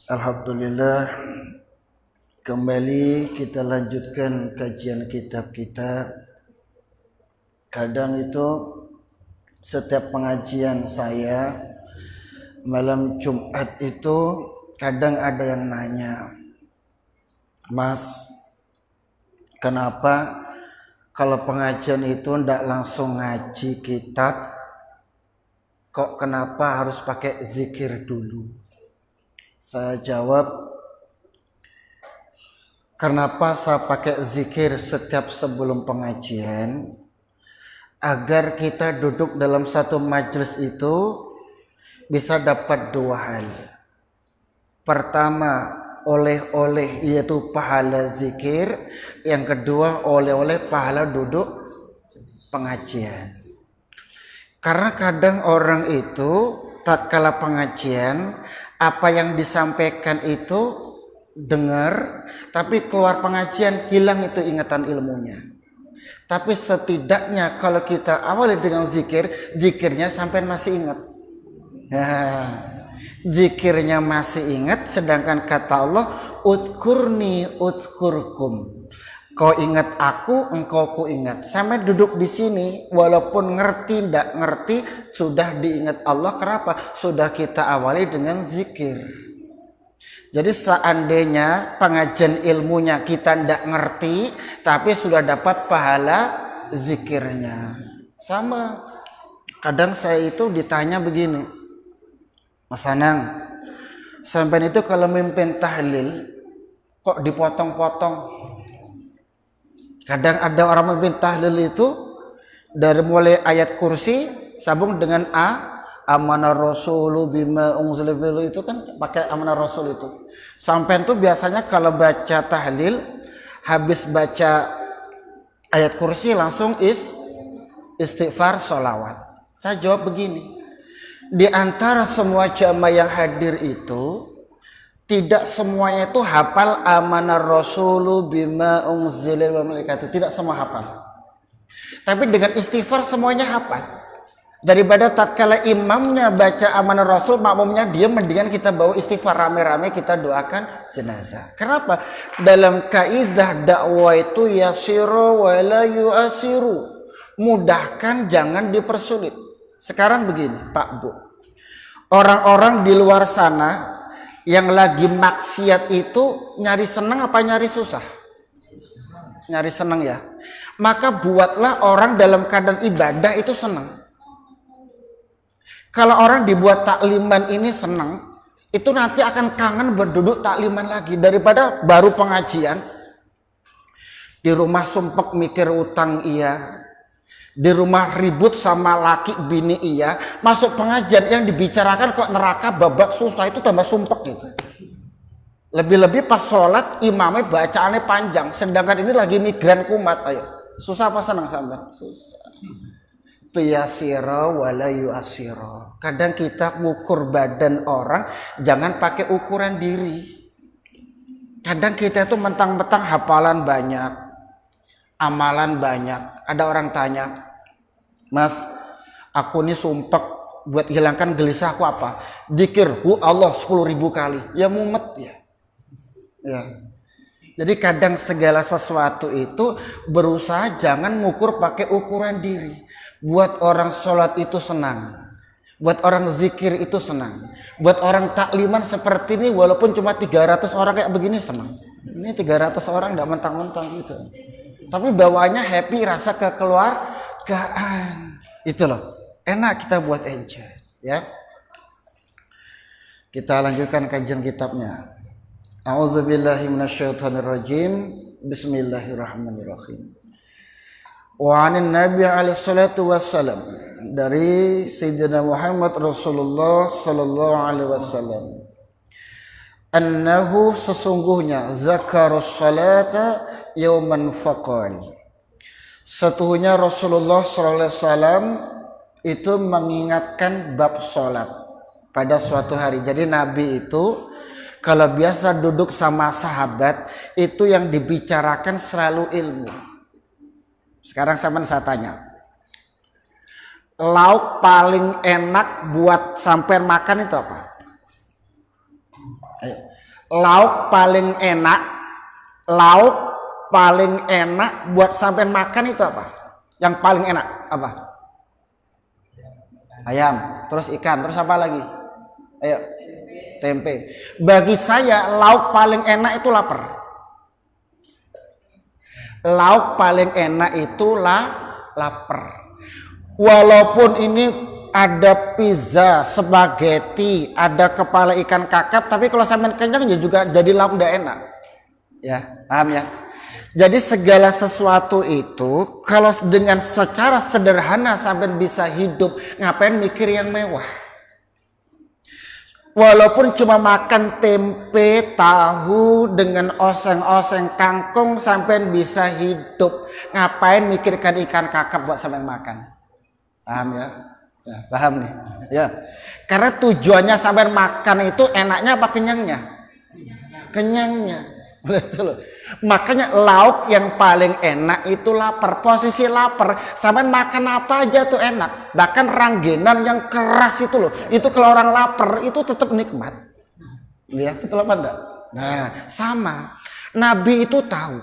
Alhamdulillah, kembali kita lanjutkan kajian kitab kita. Kadang itu setiap pengajian saya malam Jumat itu kadang ada yang nanya, Mas, kenapa kalau pengajian itu ndak langsung ngaji kitab, kok kenapa harus pakai zikir dulu? Saya jawab, kenapa saya pakai zikir setiap sebelum pengajian? Agar kita duduk dalam satu majelis itu bisa dapat dua hal. Pertama, oleh-oleh yaitu pahala zikir. Yang kedua, oleh-oleh pahala duduk pengajian. Karena kadang orang itu tatkala pengajian, apa yang disampaikan itu dengar, tapi keluar pengajian hilang itu ingatan ilmunya. Tapi setidaknya kalau kita awali dengan zikir, zikirnya sampai masih ingat. Nah, zikirnya masih ingat, sedangkan kata Allah, "Udkurni udkurkum." Kau ingat aku, engkau ku ingat. Sampai duduk di sini, walaupun ngerti ndak ngerti, sudah diingat Allah. Kenapa? Sudah kita awali dengan zikir. Jadi seandainya pengajian ilmunya kita ndak ngerti, tapi sudah dapat pahala zikirnya. Sama. Kadang saya itu ditanya begini, Mas Anang, sampai itu kalau mimpin tahlil kok dipotong-potong? Kadang ada orang memimpin tahlil itu dari mulai ayat kursi sambung dengan amanah rasulu bima unzila itu kan pakai amanah rasul itu. Sampai itu biasanya kalau baca tahlil habis baca ayat kursi langsung istighfar sholawat. Saya jawab begini, di antara semua jamaah yang hadir itu tidak semuanya itu hafal amanah rasulu bima unzila itu, tidak semua hafal. Tapi dengan istighfar semuanya hafal. Daripada tatkala imamnya baca amanah rasul, makmumnya dia, mendingan kita bawa istighfar rame-rame, kita doakan jenazah. Kenapa? Dalam kaidah dakwah itu yasiru wa la yu'asiru. Mudahkan, jangan dipersulit. Sekarang begini, Pak Bu. Orang-orang di luar sana yang lagi maksiat itu nyari senang apa nyari susah? Nyari senang ya. Maka buatlah orang dalam keadaan ibadah itu senang. Kalau orang dibuat takliman ini senang, itu nanti akan kangen berduduk takliman lagi. Daripada baru pengajian, di rumah sumpek mikir utang iya, di rumah ribut sama laki bini iya, masuk pengajian yang dibicarakan kok neraka babak susah, itu tambah sumpek gitu. Lebih-lebih pas sholat imamnya bacaannya panjang, sedangkan ini lagi migran kumat. Ayo, susah apa senang sampean? Susah. Yasira wala yu'asira. Kadang kita ngukur badan orang jangan pakai ukuran diri. Kadang kita itu mentang-mentang hafalan banyak, amalan banyak. Ada orang tanya, Mas, aku ini sumpek buat hilangkan gelisah aku apa? Dzikir Allah 10.000 kali. Ya mumet ya. Ya. Jadi kadang segala sesuatu itu berusaha jangan ngukur pakai ukuran diri. Buat orang sholat itu senang, buat orang zikir itu senang, buat orang takliman seperti ini walaupun cuma 300 orang kayak begini senang. Ini 300 orang tidak mentang-mentang gitu, tapi bawaannya happy, rasa kekeluargaan. Itu loh, enak kita buat enjoy ya. Kita lanjutkan kajian kitabnya. A'udzubillahi minasyaitonirrajim. Bismillahirrahmanirrahim. Wa 'anin Nabi alaihi salatu wassalam, dari Sayyidina Muhammad Rasulullah sallallahu alaihi wasallam, annahu, sesungguhnya, zakarus salata yauman faqal, sesungguhnya Rasulullah sallallahu alaihi wasallam itu mengingatkan bab salat pada suatu hari. Jadi Nabi itu kalau biasa duduk sama sahabat itu yang dibicarakan selalu ilmu. Sekarang saya tanya, lauk paling enak buat sampean makan itu apa? Ayo. Lauk paling enak buat sampai makan itu apa? Yang paling enak apa? Ayam, terus ikan, terus apa lagi? Ayo. Tempe. Bagi saya lauk paling enak itu lapar. Lauk paling enak itu lapar. Walaupun ini ada pizza, spaghetti, ada kepala ikan kakap, tapi kalau sampai kenyang ya juga jadi lauk tidak enak. Ya, paham ya? Jadi segala sesuatu itu kalau dengan secara sederhana sampai bisa hidup, ngapain mikir yang mewah? Walaupun cuma makan tempe, tahu dengan oseng-oseng kangkung sampai bisa hidup, ngapain mikirkan ikan kakap buat sampai makan? Paham ya? Ya, paham nih. Ya. Karena tujuannya sampai makan itu enaknya apa kenyangnya? Kenyangnya. Betul. Makanya lauk yang paling enak itu lapar. Posisi lapar, sampai makan apa aja tuh enak. Bahkan ranggenan yang keras itu loh, itu kalau orang lapar itu tetap nikmat. Ya, betul apa enggak? Nah, sama. Nabi itu tahu.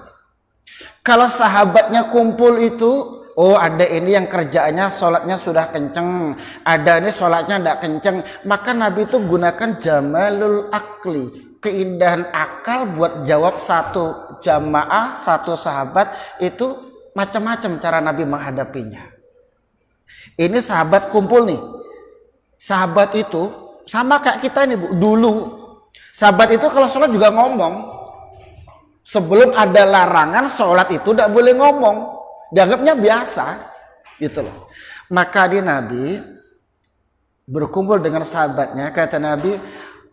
Kalau sahabatnya kumpul itu, oh ada ini yang kerjaannya sholatnya sudah kenceng, ada ini sholatnya tidak kenceng, maka Nabi itu gunakan jamalul akli, keindahan akal buat jawab satu jamaah, satu sahabat itu macam-macam cara Nabi menghadapinya. Ini sahabat kumpul nih, sahabat itu sama kayak kita ini Bu, dulu sahabat itu kalau sholat juga ngomong. Sebelum ada larangan sholat itu tidak boleh ngomong, dianggapnya biasa gitu loh. Maka di Nabi berkumpul dengan sahabatnya, kata Nabi,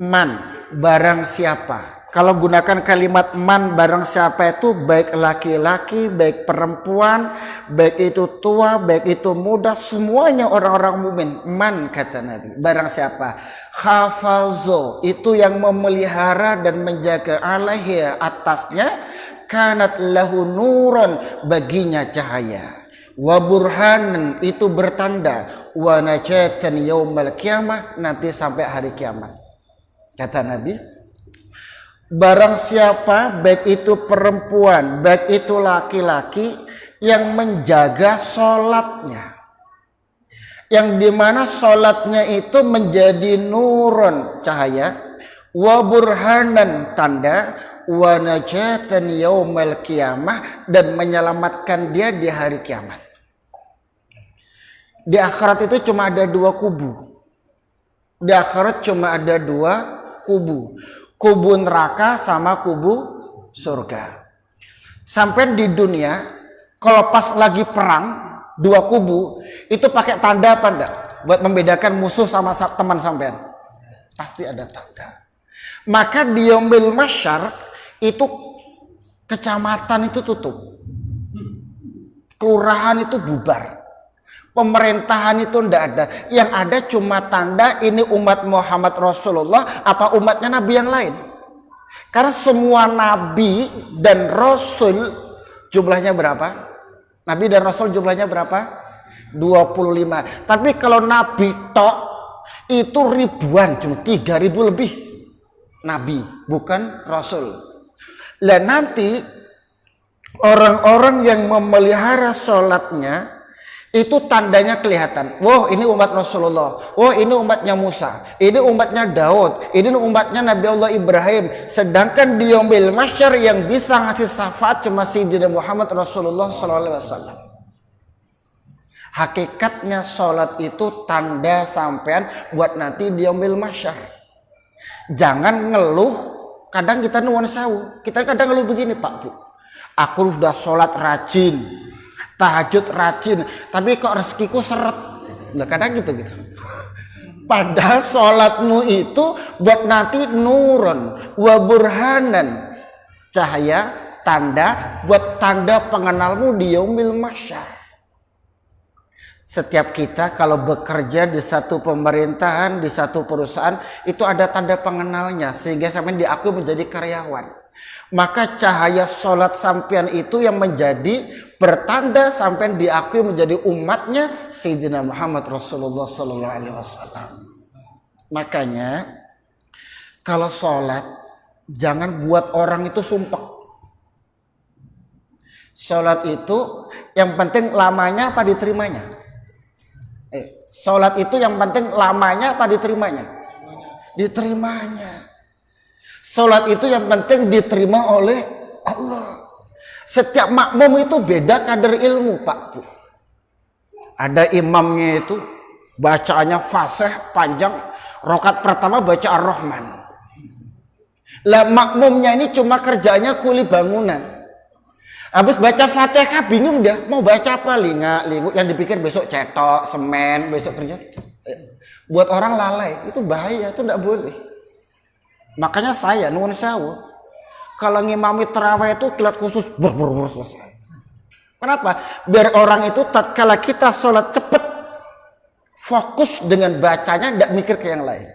man, barang siapa. Kalau gunakan kalimat man, barang siapa itu baik laki-laki, baik perempuan, baik itu tua, baik itu muda, semuanya orang-orang mukmin. Man, kata Nabi, barang siapa hafazo, itu yang memelihara dan menjaga alaihi, atasnya, kanat lahu nuron, baginya cahaya, wa burhanan, itu bertanda, wa najatan yaumal kiamah, nanti sampai hari kiamat. Kata Nabi, barang siapa baik itu perempuan, baik itu laki-laki yang menjaga sholatnya, yang dimana sholatnya itu menjadi nurun, cahaya, wa burhanan, tanda, wa najatan yaumal kiamah, dan menyelamatkan dia di hari kiamat. Di akhirat itu cuma ada dua kubu. Di akhirat cuma ada dua kubu. Kubu neraka sama kubu surga. Sampai di dunia, kalau pas lagi perang, dua kubu itu pakai tanda apa enggak? Buat membedakan musuh sama teman sampean. Pasti ada tanda. Maka di yaumil mahsyar itu kecamatan itu tutup. Kelurahan itu bubar. Pemerintahan itu enggak ada. Yang ada cuma tanda ini umat Muhammad Rasulullah apa umatnya Nabi yang lain. Karena semua Nabi dan Rasul jumlahnya berapa? Nabi dan Rasul jumlahnya berapa? 25. Tapi kalau Nabi tok itu ribuan, cuma 3.000 lebih Nabi, bukan Rasul. Dan nanti orang-orang yang memelihara sholatnya itu tandanya kelihatan. Wah, ini umat Rasulullah. Wah, ini umatnya Musa. Ini umatnya Daud. Ini umatnya Nabi Allah Ibrahim. Sedangkan di yaumil mahsyar yang bisa ngasih syafaat cuma Sayyidina Muhammad Rasulullah SAW. Hakikatnya sholat itu tanda sampean buat nanti di yaumil mahsyar. Jangan ngeluh. Kadang kita nuwun sewu. Kita kadang ngeluh begini, Pak Bu. Aku sudah sholat rajin, tahajud rajin, tapi kok rezekiku seret. Nah, kadang gitu. Padahal sholatmu itu buat nanti nurun, wa burhanan, cahaya, tanda, buat tanda pengenalmu di yaumil mahsyar. Setiap kita kalau bekerja di satu pemerintahan, di satu perusahaan, itu ada tanda pengenalnya sehingga sampai diakui menjadi karyawan. Maka cahaya sholat sampean itu yang menjadi bertanda sampean diakui menjadi umatnya Sayyidina Muhammad Rasulullah SAW. Makanya kalau sholat jangan buat orang itu sumpek. Sholat itu yang penting lamanya apa diterimanya? Sholat itu yang penting lamanya apa diterimanya? Diterimanya. Sholat itu yang penting diterima oleh Allah. Setiap makmum itu beda kadar ilmu, Pak Bu. Ada imamnya itu bacaannya fasih panjang, rakaat pertama baca Ar-Rahman. Lah makmumnya ini cuma kerjanya kuli bangunan. Habis baca Fatihah bingung dia mau baca apa, lingu yang dipikir besok cetok, semen, besok kerja. Buat orang lalai, itu bahaya, itu enggak boleh. Makanya saya nuwun sewu, kalau ngimami tarawih itu kilat khusus selesai. Kenapa? Biar orang itu tatkala kita sholat cepet, fokus dengan bacanya, tidak mikir ke yang lain.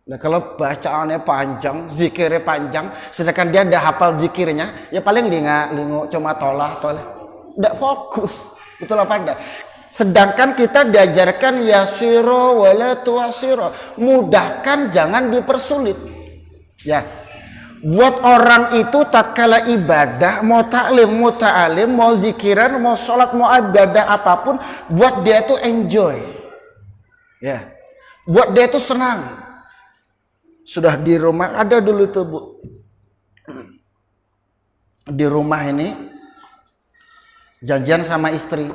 Nah kalau bacaannya panjang, zikirnya panjang, sedangkan dia tidak hafal zikirnya, ya paling lingu cuma tolah, tidak fokus. Itulah pada. Sedangkan kita diajarkan yasiro wala tuasiro, mudahkan jangan dipersulit. Ya. Buat orang itu tatkala ibadah, mau taklim, mau ta'alim, mau zikiran, mau sholat, mau ibadah apapun, buat dia itu enjoy. Ya. Buat dia itu senang. Sudah di rumah, ada dulu tuh Bu. Di rumah ini janjian sama istri.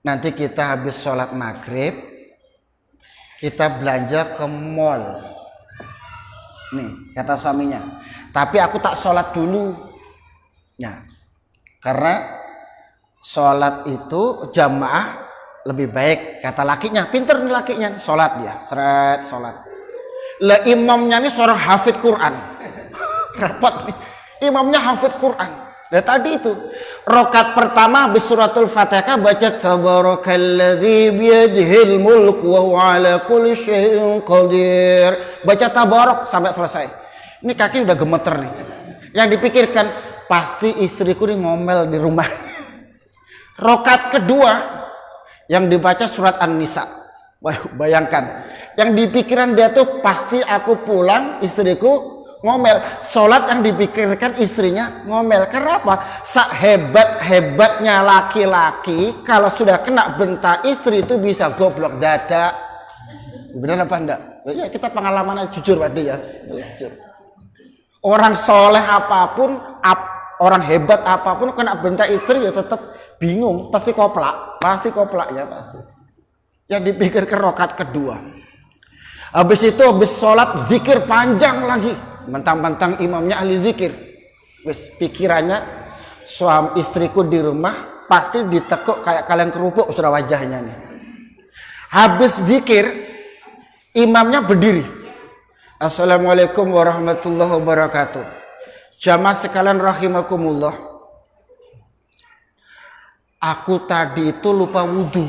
Nanti kita habis sholat maghrib, kita belanja ke mall. Nih, kata suaminya. Tapi aku tak sholat dulu. Ya, karena sholat itu jamaah lebih baik. Kata lakinya, pinter nih lakinya. Sholat dia, seret sholat. Lah imamnya ini seorang hafid Quran. Repot nih. Imamnya hafid Quran. Nah tadi itu rakaat pertama habis suratul Fatihah baca tabarakalladzi biyadihil mulk wa huwa ala kulli syai'in qadir. Baca tabarak sampai selesai. Ini kaki udah gemeter nih. Yang dipikirkan pasti istriku nih ngomel di rumah. Rakaat kedua yang dibaca surat An-Nisa. Bayangkan. Yang dipikiran dia tuh pasti aku pulang istriku ngomel. Sholat yang dipikirkan istrinya ngomel. Kenapa? Hebat-hebatnya laki-laki kalau sudah kena bentak istri itu bisa goblok dada. Benar apa enggak? Ya kita pengalaman jujur Pak ya. Jujur. Orang soleh apapun, orang hebat apapun kena bentak istri ya tetap bingung, pasti koplak ya pasti. Yang dipikirkan rakaat kedua. Habis itu habis sholat zikir panjang lagi. Mentang-mentang imamnya ahli zikir. Wis pikirannya suami istriku di rumah pasti ditekuk kayak kaleng kerupuk sudah wajahnya nih. Habis zikir imamnya berdiri. Assalamualaikum warahmatullahi wabarakatuh. Jamaah sekalian rahimakumullah. Aku tadi itu lupa wudhu.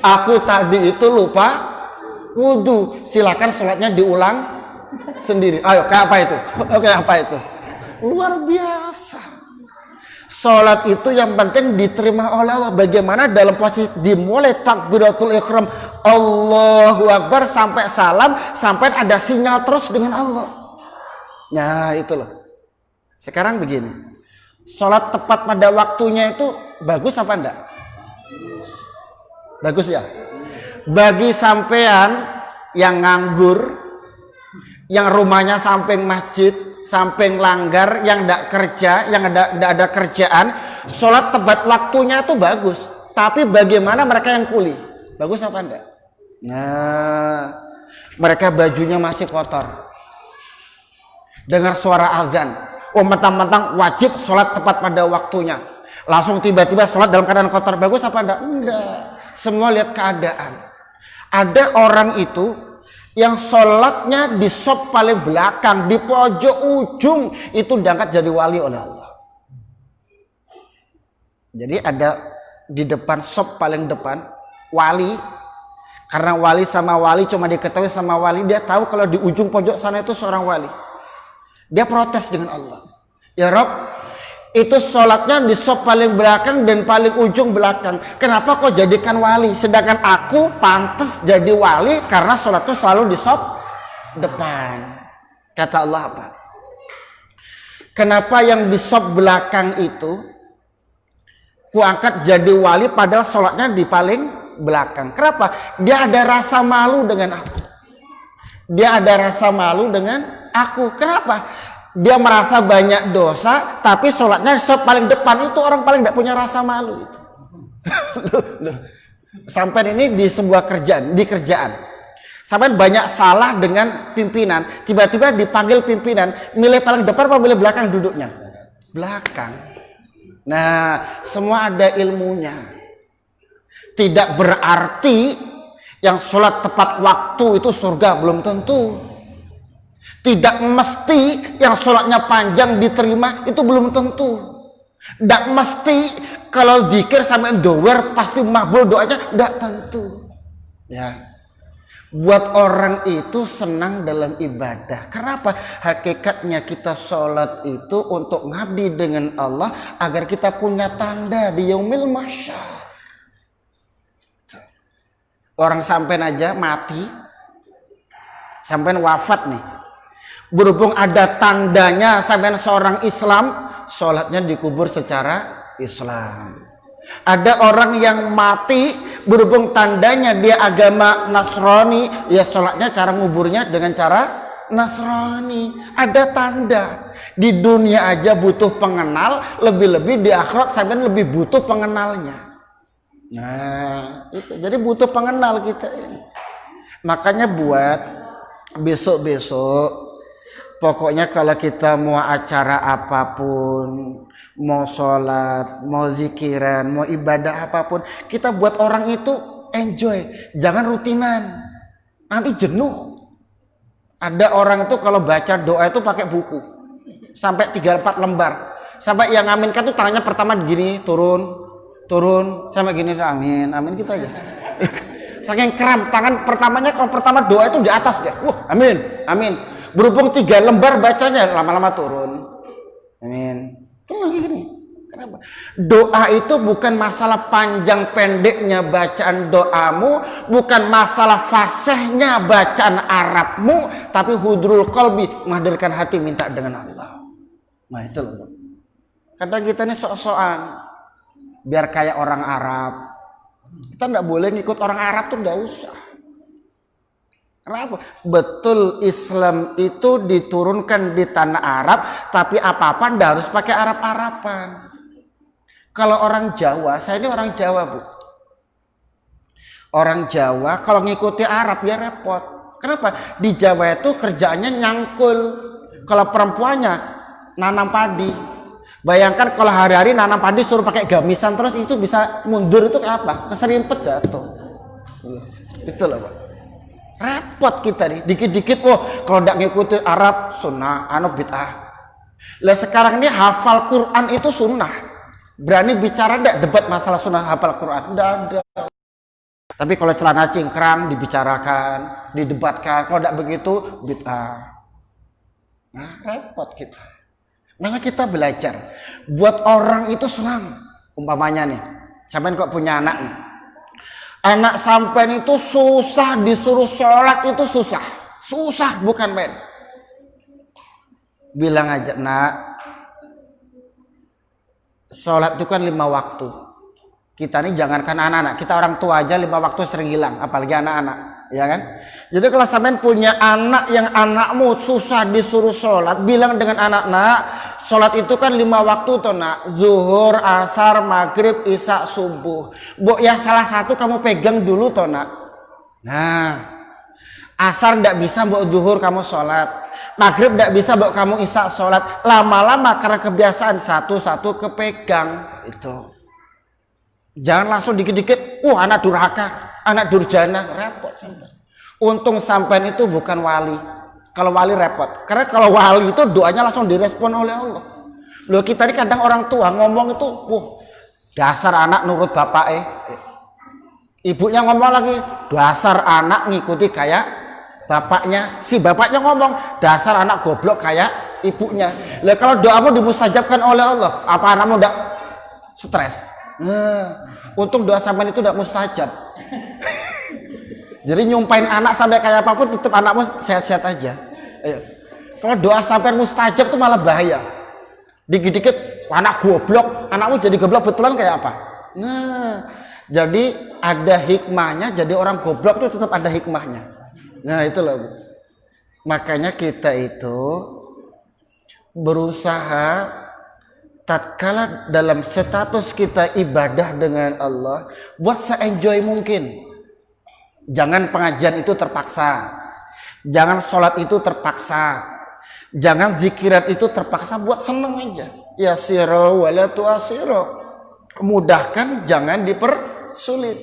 Aku tadi itu lupa wudhu. Silakan sholatnya diulang sendiri. Ayo, kayak apa itu? Oke, apa itu? Luar biasa. Sholat itu yang penting diterima oleh Allah. Bagaimana dalam posisi dimulai takbiratul ihram Allahu Akbar sampai salam, sampai ada sinyal terus dengan Allah. Nah itu loh. Sekarang begini, sholat tepat pada waktunya itu bagus apa enggak? Bagus ya. Bagi sampean yang nganggur, yang rumahnya samping masjid, samping langgar, yang tidak kerja, yang tidak ada kerjaan, sholat tepat waktunya itu bagus. Tapi bagaimana mereka yang kuli? Bagus apa enggak? Nah, mereka bajunya masih kotor. Dengar suara azan, mentang-mentang wajib sholat tepat pada waktunya. Langsung tiba-tiba sholat dalam keadaan kotor. Bagus apa enggak? Enggak. Semua lihat keadaan. Ada orang itu yang sholatnya di sop paling belakang, di pojok ujung, itu diangkat jadi wali oleh Allah. Jadi ada di depan sop paling depan wali, karena wali sama wali cuma diketahui sama wali, dia tahu kalau di ujung pojok sana itu seorang wali. Dia protes dengan Allah, ya Rob, itu sholatnya di sop paling belakang dan paling ujung belakang. Kenapa kok jadikan wali? Sedangkan aku pantas jadi wali karena sholatku selalu di sop depan. Kata Allah apa? Kenapa yang di sop belakang itu ku angkat jadi wali padahal sholatnya di paling belakang? Kenapa? Dia ada rasa malu dengan aku. Dia ada rasa malu dengan aku. Kenapa? Dia merasa banyak dosa, tapi sholatnya paling depan. Itu orang paling tidak punya rasa malu itu. Sampai ini di sebuah kerjaan, di kerjaan. Sampai banyak salah dengan pimpinan. Tiba-tiba dipanggil pimpinan, milih paling depan apa milih belakang duduknya? Belakang. Nah, semua ada ilmunya. Tidak berarti yang sholat tepat waktu itu surga, belum tentu. Tidak mesti yang sholatnya panjang diterima, itu belum tentu. Tidak mesti kalau zikir sampai doer pasti makbul doanya, tidak tentu. Ya, buat orang itu senang dalam ibadah. Kenapa? Hakikatnya kita sholat itu untuk ngabdi dengan Allah agar kita punya tanda di yaumil mahsyar. Orang sampean aja mati, sampean wafat nih. Berhubung ada tandanya sampean seorang Islam, sholatnya dikubur secara Islam. Ada orang yang mati berhubung tandanya dia agama Nasrani, ya sholatnya cara nguburnya dengan cara Nasrani. Ada tanda. Di dunia aja butuh pengenal, lebih-lebih di akhirat sampean lebih butuh pengenalnya. Nah, itu jadi butuh pengenal kita ini. Makanya buat besok-besok, pokoknya kalau kita mau acara apapun, mau sholat, mau zikiran, mau ibadah apapun, kita buat orang itu enjoy, jangan rutinan, nanti jenuh. Ada orang itu kalau baca doa itu pakai buku, sampai 3-4 lembar, sampai yang aminkan tuh tangannya pertama gini, turun, sampai gini, amin, amin kita aja. Saking kram, tangan pertamanya kalau pertama doa itu di atas ya, amin, amin. Berhubung 3 lembar bacanya lama-lama turun. Amin. Cuma gini. Kenapa? Doa itu bukan masalah panjang pendeknya bacaan doamu, bukan masalah fasihnya bacaan Arabmu, tapi hudrul qalbi, menghadirkan hati minta dengan Allah. Nah itu loh. Kadang kita ini sok-sokan biar kayak orang Arab. Kita tidak boleh ngikut orang Arab tuh, tidak usah. Kenapa? Betul Islam itu diturunkan di tanah Arab, tapi apa-apa ndak harus pakai Arab-Araban. Kalau orang Jawa, saya ini orang Jawa Bu. Orang Jawa kalau ngikuti Arab ya repot. Kenapa? Di Jawa itu kerjaannya nyangkul. Kalau perempuannya nanam padi. Bayangkan kalau hari-hari nanam padi suruh pakai gamisan terus, itu bisa mundur itu kayak apa? Keserimpet jatuh. Itu loh Pak. Repot kita nih, dikit-dikit kalau tidak ngikutin Arab sunnah, bid'ah. Lah sekarang ini hafal Quran itu sunnah. Berani bicara tidak debat masalah sunnah hafal Quran? Tidak ada. Tapi kalau celana cingkrang dibicarakan, didebatkan. Kalau tidak begitu bid'ah. Nah repot kita. Makanya kita belajar. Buat orang itu senang. Umpamanya nih, sampean kok punya anak nih. Anak sampean itu susah disuruh sholat, itu susah bukan main. Bilang aja, nak, sholat itu kan 5 waktu. Kita ini jangankan anak-anak, kita orang tua aja 5 waktu sering hilang, apalagi anak-anak, ya kan? Jadi kalau sampean punya anak yang anakmu susah disuruh sholat, bilang dengan anak-anak, sholat itu kan 5 waktu toh nak, zuhur, asar, maghrib, isya, subuh. Mbok ya salah satu kamu pegang dulu toh nak. Nah, asar ndak bisa mbok zuhur kamu sholat, maghrib ndak bisa mbok kamu isya sholat. Lama-lama karena kebiasaan satu-satu kepegang itu. Jangan langsung dikit-dikit, anak durhaka, anak durjana, repot. Untung sampean itu bukan wali. Kalau wali repot, karena kalau wali itu doanya langsung direspon oleh Allah. Loh kita ini kadang orang tua ngomong itu, dasar anak nurut bapak ibunya ngomong lagi, dasar anak ngikuti kayak bapaknya. Si bapaknya ngomong, dasar anak goblok kayak ibunya. Lah kalau doamu dimustajabkan oleh Allah, apa anakmu enggak stres? Nah, untung doa sampean itu enggak mustajab. Jadi nyumpain anak sampai kayak apapun tetap anakmu sehat-sehat aja. Ayo. Kalau doa sampean mustajab itu malah bahaya. Dikit-dikit anak goblok, anakmu jadi goblok betulan kayak apa? Nah, jadi ada hikmahnya, jadi orang goblok itu tetap ada hikmahnya. Nah, itulah Bu. Makanya kita itu berusaha tatkala dalam status kita ibadah dengan Allah, buat se-enjoy mungkin. Jangan pengajian itu terpaksa. Jangan sholat itu terpaksa. Jangan zikiran itu terpaksa, buat seneng aja. Yasiru wala tu'asiru. Mudahkan, jangan dipersulit.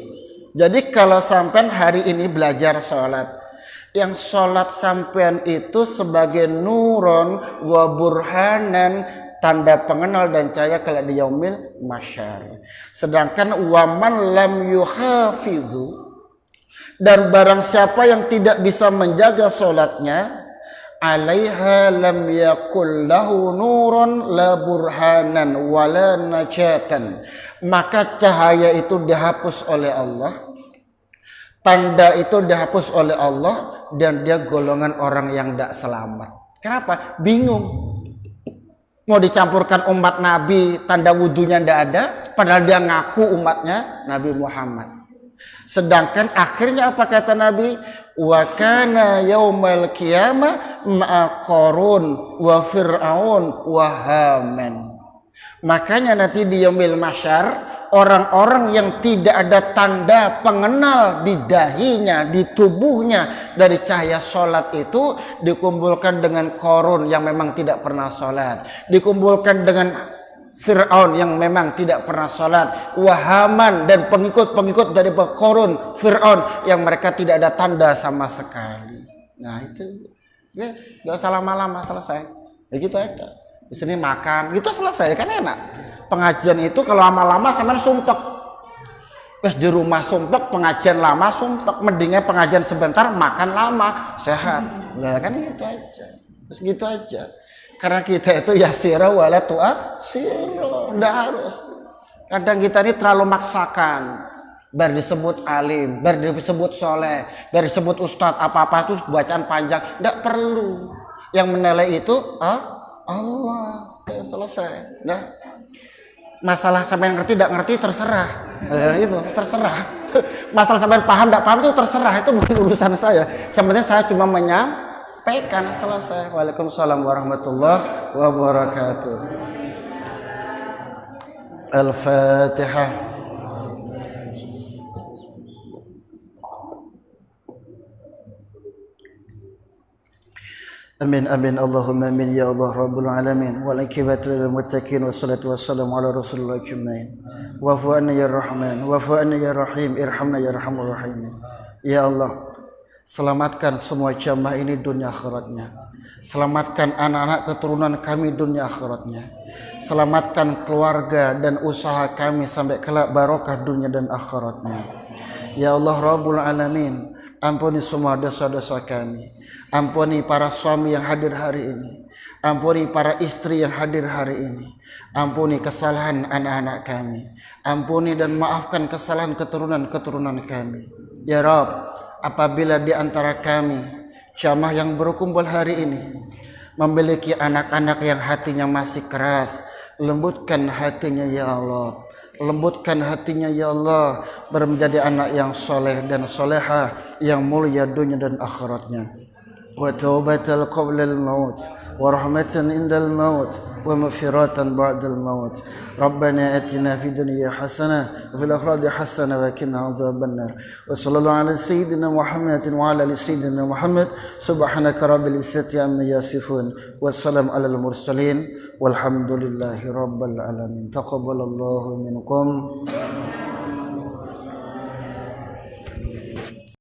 Jadi kalau sampean hari ini belajar sholat, yang sholat sampean itu sebagai nuron wa burhanan, tanda pengenal dan cahaya kelak di yaumil masyar. Sedangkan waman lam yuhafizu, dan barang siapa yang tidak bisa menjaga sholatnya, alaiha lam yakul lahu nurun la burhanan wala najatan, maka cahaya itu dihapus oleh Allah, tanda itu dihapus oleh Allah, dan dia golongan orang yang tidak selamat. Kenapa? Bingung. Mau dicampurkan umat Nabi, tanda wudunya tidak ada, padahal dia ngaku umatnya Nabi Muhammad. Sedangkan akhirnya apa kata Nabi? Wa kana yaumal qiyamah ma'a Qarun wa Fir'aun wa Haman. Makanya nanti di yaumil masyar, orang-orang yang tidak ada tanda pengenal di dahinya, di tubuhnya dari cahaya sholat itu dikumpulkan dengan Qarun yang memang tidak pernah sholat, dikumpulkan dengan Fir'aun yang memang tidak pernah sholat, Wahaman dan pengikut-pengikut dari Qarun, Fir'aun yang mereka tidak ada tanda sama sekali. Nah itu, guys, gak usah lama-lama, selesai. Begitu aja. Di sini makan, gitu selesai, kan enak. Pengajian itu kalau lama-lama sampean sumpek. Wes di rumah sumpek, pengajian lama sumpek, mendingnya pengajian sebentar, makan lama, sehat. Ya kan gitu aja. Terus gitu aja. Karena kita itu yasira wala tu'asiru, enggak harus. Kadang kita ini terlalu maksakan. Biar disebut alim, biar disebut soleh, biar disebut ustadz, apa-apa itu bacaan panjang, enggak perlu. Yang menilai itu Allah. Ya, selesai. Nah, masalah sampean ngerti tidak ngerti terserah. Itu terserah. Masalah sampean paham tidak paham itu terserah, itu bukan urusan saya. Yang penting saya cuma menyampaikan, selesai. Waalaikumsalam warahmatullahi wabarakatuh. Al-Fatihah. Amin amin Allahumma amin ya Allah rabbul alamin wal akibatu lil muttaqin wassalatu wassalamu ala rasulillah ajmain wa fu anna ya rahman wa fu anna ya rahim irhamna ya arhamur rahimin. Ya Allah, selamatkan semua jamaah ini dunia akhiratnya, selamatkan anak-anak keturunan kami dunia akhiratnya, selamatkan keluarga dan usaha kami sampai kelak barokah dunia dan akhiratnya. Ya Allah rabbul alamin, ampuni semua dosa-dosa kami. Ampuni para suami yang hadir hari ini. Ampuni para istri yang hadir hari ini. Ampuni kesalahan anak-anak kami. Ampuni dan maafkan kesalahan keturunan-keturunan kami. Ya Rabb, apabila di antara kami, jamaah yang berkumpul hari ini, memiliki anak-anak yang hatinya masih keras, lembutkan hatinya ya Allah. Lembutkan hatinya ya Allah, menjadi anak yang soleh dan solehah, yang mulia dunia dan akhiratnya. Wa taubatan qabla al-maut wa rahmatan indal maut wa maghfiratan ba'dal maut. Rabbana atina fid dunya hasanah wa fil akhirati hasanah wa qina adzabannar. Wa sallallahu ala sayyidina Muhammadin wa ala ali sayyidina Muhammad. Subhanaka rabbil izzati amma yasifun. Wassalamu alal mursalin walhamdulillahi rabbil alamin. Taqabbalallahu minkum.